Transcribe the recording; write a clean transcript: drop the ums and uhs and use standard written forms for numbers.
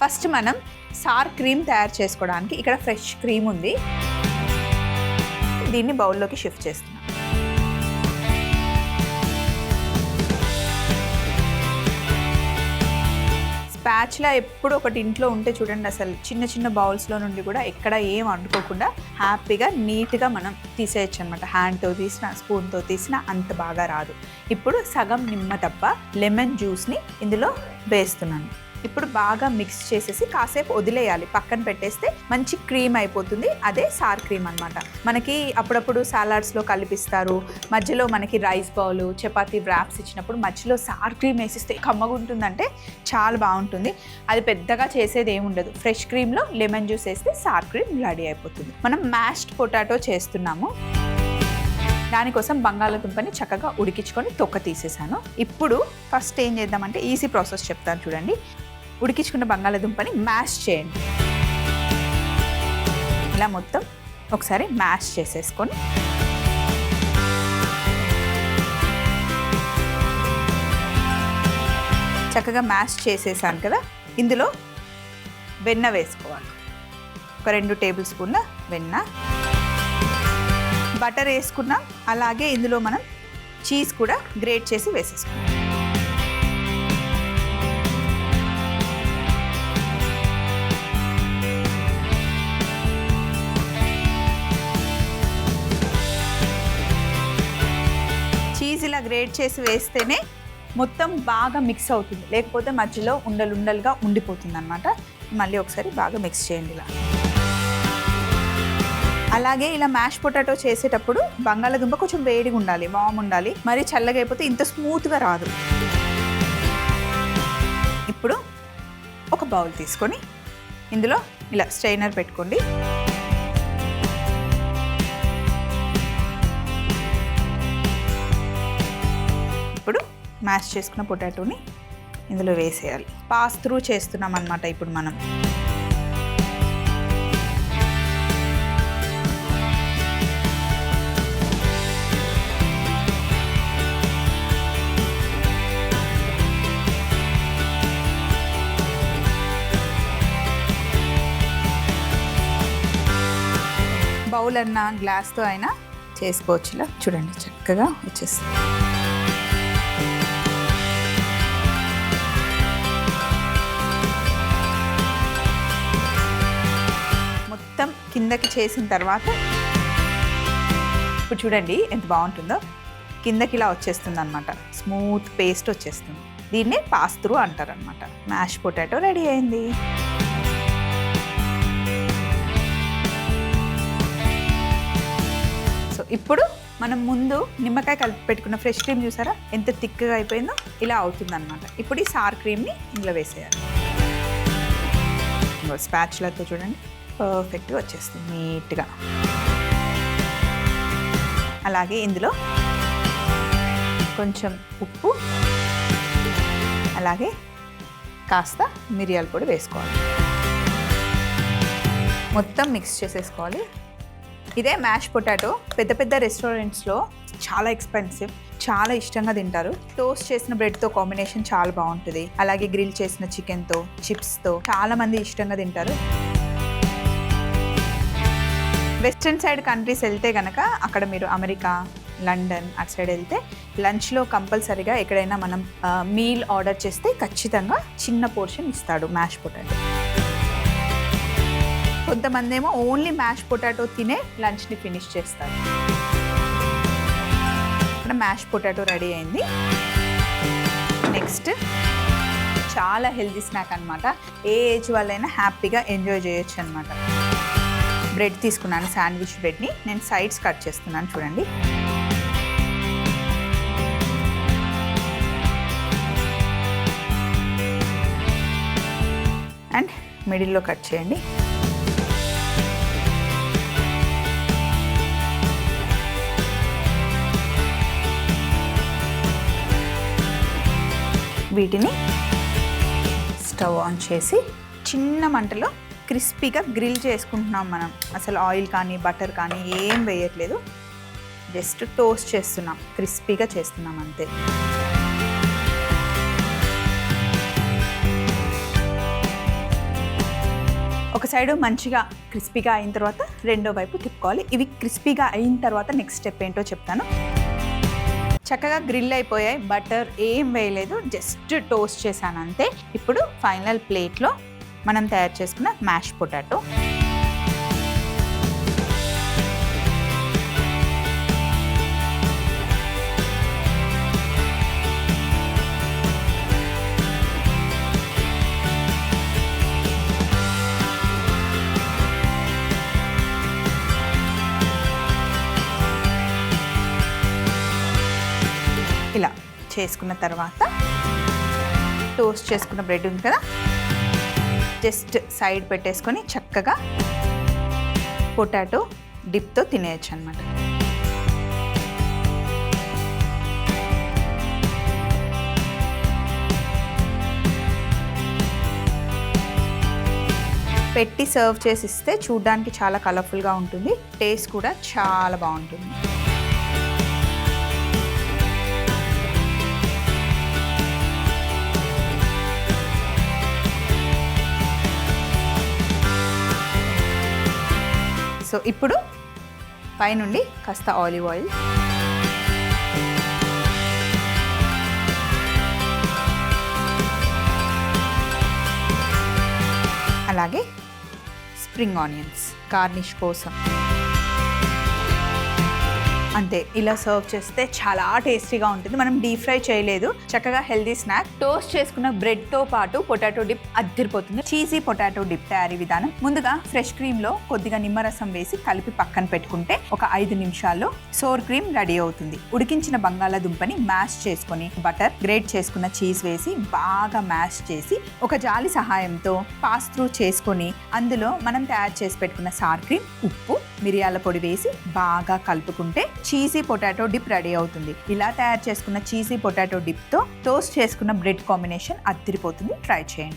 First మనం sir cream తయారు చేసుకోవడానికి ఇక్కడ ఫ్రెష్ క్రీమ్ ఉంది, దీన్ని బౌల్లోకి షిఫ్ట్ చేస్తున్నాం. స్పాచ్లా ఎప్పుడు ఒకటి ఇంట్లో ఉంటే చూడండి, అసలు చిన్న చిన్న బౌల్స్లో నుండి కూడా ఎక్కడ ఏం అంటుకోకుండా హ్యాపీగా నీట్గా మనం తీసేయచ్చు అనమాట. హ్యాండ్తో తీసిన, స్పూన్తో తీసిన అంత బాగా రాదు. ఇప్పుడు సగం నిమ్మ తప్ప లెమన్ జ్యూస్ని ఇందులో వేస్తున్నాను. ఇప్పుడు బాగా మిక్స్ చేసేసి కాసేపు వదిలేయాలి, పక్కన పెట్టేస్తే మంచి క్రీమ్ అయిపోతుంది. అదే సార్ క్రీమ్ అనమాట. మనకి అప్పుడప్పుడు సాలాడ్స్లో కలిపిస్తారు, మధ్యలో మనకి రైస్ బౌల్, చపాతీ వ్రాప్స్ ఇచ్చినప్పుడు మధ్యలో సార్ క్రీమ్ వేసిస్తే కమ్మగుంటుందంటే చాలా బాగుంటుంది. అది పెద్దగా చేసేది ఏమి ఉండదు. ఫ్రెష్ క్రీమ్లో లెమన్ జ్యూస్ వేస్తే సార్ క్రీమ్ రెడీ అయిపోతుంది. మనం మ్యాష్డ్ పొటాటో చేస్తున్నాము. దానికోసం బంగాళాదుంపని చక్కగా ఉడికించుకొని తొక్క తీసేసాను. ఇప్పుడు ఫస్ట్ ఏం చేద్దామంటే ఈజీ ప్రాసెస్ చెప్తాను చూడండి. ఉడికించుకున్న బంగాళాదుంపని మ్యాష్ చేయండి. ఇలా మొత్తం ఒకసారి మ్యాష్ చేసేసుకొని చక్కగా మ్యాష్ చేసేసాను కదా, ఇందులో వెన్న వేసుకోవాలి. ఒక 2 టేబుల్ స్పూన్ల వెన్న, బటర్ వేసుకున్నాం. అలాగే ఇందులో మనం చీజ్ కూడా గ్రేట్ చేసి వేసేసుకున్నాం. చీజ్ ఇలా గ్రేట్ చేసి వేస్తేనే మొత్తం బాగా మిక్స్ అవుతుంది, లేకపోతే మధ్యలో ఉండలుగా ఉండిపోతుంది అన్నమాట. మళ్ళీ ఒకసారి బాగా మిక్స్ చేయండి ఇలా. అలాగే ఇలా మ్యాష్ పొటాటో చేసేటప్పుడు బంగాళాదుంప కొంచెం వేడిగా ఉండాలి, వామ్ ఉండాలి. మరి చల్లగా అయిపోతే ఇంత స్మూత్గా రాదు. ఇప్పుడు ఒక బౌల్ తీసుకొని ఇందులో ఇలా స్ట్రైనర్ పెట్టుకోండి. ఇప్పుడు మ్యాష్ చేసుకున్న పొటాటోని ఇందులో వేసేయాలి. పాస్ త్రూ చేస్తున్నాం అన్నమాట ఇప్పుడు మనం. బౌల్ అన్న గ్లాస్తో అయినా చేసుకోవచ్చు. ఇలా చూడండి చక్కగా వచ్చేస్తుంది. మొత్తం కిందకి చేసిన తర్వాత ఇప్పుడు చూడండి ఎంత బాగుంటుందో. కిందకి ఇలా వచ్చేస్తుంది అనమాట, స్మూత్ పేస్ట్ వచ్చేస్తుంది. దీన్నే పాస్ త్రూ అంటారు అనమాట. మ్యాష్ పొటాటో రెడీ అయింది. సో ఇప్పుడు మనం ముందు నిమ్మకాయ కలిపి పెట్టుకున్న ఫ్రెష్ క్రీమ్ చూసారా ఎంత థిక్గా అయిపోయిందో, ఇలా అవుతుంది అనమాట. ఇప్పుడు ఈ సార్ క్రీమ్ని ఇందులో వేసేయాలి. స్పాచులాతో చూడండి పర్ఫెక్ట్గా వచ్చేస్తుంది నీట్గా. అలాగే ఇందులో కొంచెం ఉప్పు, అలాగే కాస్త మిరియాల పొడి వేసుకోవాలి. మొత్తం మిక్స్ చేసేసుకోవాలి. ఇదే మ్యాష్ పొటాటో పెద్ద పెద్ద రెస్టారెంట్స్లో చాలా ఎక్స్పెన్సివ్, చాలా ఇష్టంగా తింటారు. టోస్ట్ చేసిన బ్రెడ్తో కాంబినేషన్ చాలా బాగుంటుంది. అలాగే గ్రిల్ చేసిన చికెన్తో, చిప్స్తో చాలా మంది ఇష్టంగా తింటారు. వెస్ట్రన్ సైడ్ కంట్రీస్ వెళ్తే కనుక అక్కడ మీరు అమెరికా, లండన్ అటు సైడ్ వెళ్తే లంచ్లో కంపల్సరీగా ఎక్కడైనా మనం మీల్ ఆర్డర్ చేస్తే ఖచ్చితంగా చిన్న పోర్షన్ ఇస్తాడు మ్యాష్ పొటాటో. కొంతమంది ఏమో ఓన్లీ మ్యాష్ పొటాటో తినే లంచ్ని ఫినిష్ చేస్తారు. ఇక్కడ మ్యాష్ పొటాటో రెడీ అయింది. నెక్స్ట్ చాలా హెల్తీ స్నాక్ అనమాట. ఏ ఏజ్ వాళ్ళైనా హ్యాపీగా ఎంజాయ్ చేయొచ్చు అనమాట. బ్రెడ్ తీసుకున్నాను, శాండ్విచ్ బ్రెడ్ని నేను సైడ్స్ కట్ చేస్తున్నాను చూడండి. అండ్ మిడిల్లో కట్ చేయండి. వీటిని స్టవ్ ఆన్ చేసి చిన్న మంటలో క్రిస్పీగా గ్రిల్ చేసుకుంటున్నాం మనం. అసలు ఆయిల్ కానీ బటర్ కానీ ఏం వేయట్లేదు, జస్ట్ టోస్ట్ చేస్తున్నాం, క్రిస్పీగా చేస్తున్నాం అంతే. ఒక సైడ్ మంచిగా క్రిస్పీగా అయిన తర్వాత రెండో వైపు తిప్పుకోవాలి. ఇవి క్రిస్పీగా అయిన తర్వాత నెక్స్ట్ స్టెప్ ఏంటో చెప్తాను. చక్కగా గ్రిల్ అయిపోయాయి, బటర్ ఏం వేయలేదు, జస్ట్ టోస్ట్ చేశాను అంతే. ఇప్పుడు ఫైనల్ ప్లేట్లో మనం తయారు చేసుకున్న మ్యాష్ పొటాటో, ఇలా చేసుకున్న తర్వాత టోస్ట్ చేసుకున్న బ్రెడ్ ఉంది కదా, జస్ట్ సైడ్ పెట్టేసుకొని చక్కగా పొటాటో డిప్తో తినేయచ్చు అన్నమాట. పెట్టి సర్వ్ చేసి ఇస్తే చూడడానికి చాలా కలర్ఫుల్గా ఉంటుంది, టేస్ట్ కూడా చాలా బాగుంటుంది. సో ఇప్పుడు పైనుండి కాస్త ఆలివ్ ఆయిల్, అలాగే స్ప్రింగ్ ఆనియన్స్ గార్నిష్ కోసం. అంతే, ఇలా సర్వ్ చేస్తే చాలా టేస్టీగా ఉంటుంది. మనం డీప్ ఫ్రై చేయలేదు, చక్కగా హెల్దీ స్నాక్. టోస్ట్ చేసుకున్న బ్రెడ్తో పాటు పొటాటో డిప్ అద్దరిపోతుంది. చీజీ పొటాటో డిప్ తయారీ విధానం: ముందుగా ఫ్రెష్ క్రీమ్లో కొద్దిగా నిమ్మరసం వేసి కలిపి పక్కన పెట్టుకుంటే ఒక 5 నిమిషాల్లో సోర్ క్రీమ్ రెడీ అవుతుంది. ఉడికించిన బంగాళాదుంపని మ్యాష్ చేసుకొని బటర్, గ్రేట్ చేసుకున్న చీజ్ వేసి బాగా మ్యాష్ చేసి ఒక జాలి సహాయంతో పాస్ త్రూ చేసుకొని అందులో మనం తయారు చేసి పెట్టుకున్న సార్ క్రీమ్, ఉప్పు, మిరియాల పొడి వేసి బాగా కలుపుకుంటే చీజీ పొటాటో డిప్ రెడీ అవుతుంది. ఇలా తయారు చేసుకున్న చీజీ పొటాటో డిప్తో టోస్ట్ చేసుకున్న బ్రెడ్ కాంబినేషన్ అద్దరిపోతుంది. ట్రై చేయండి.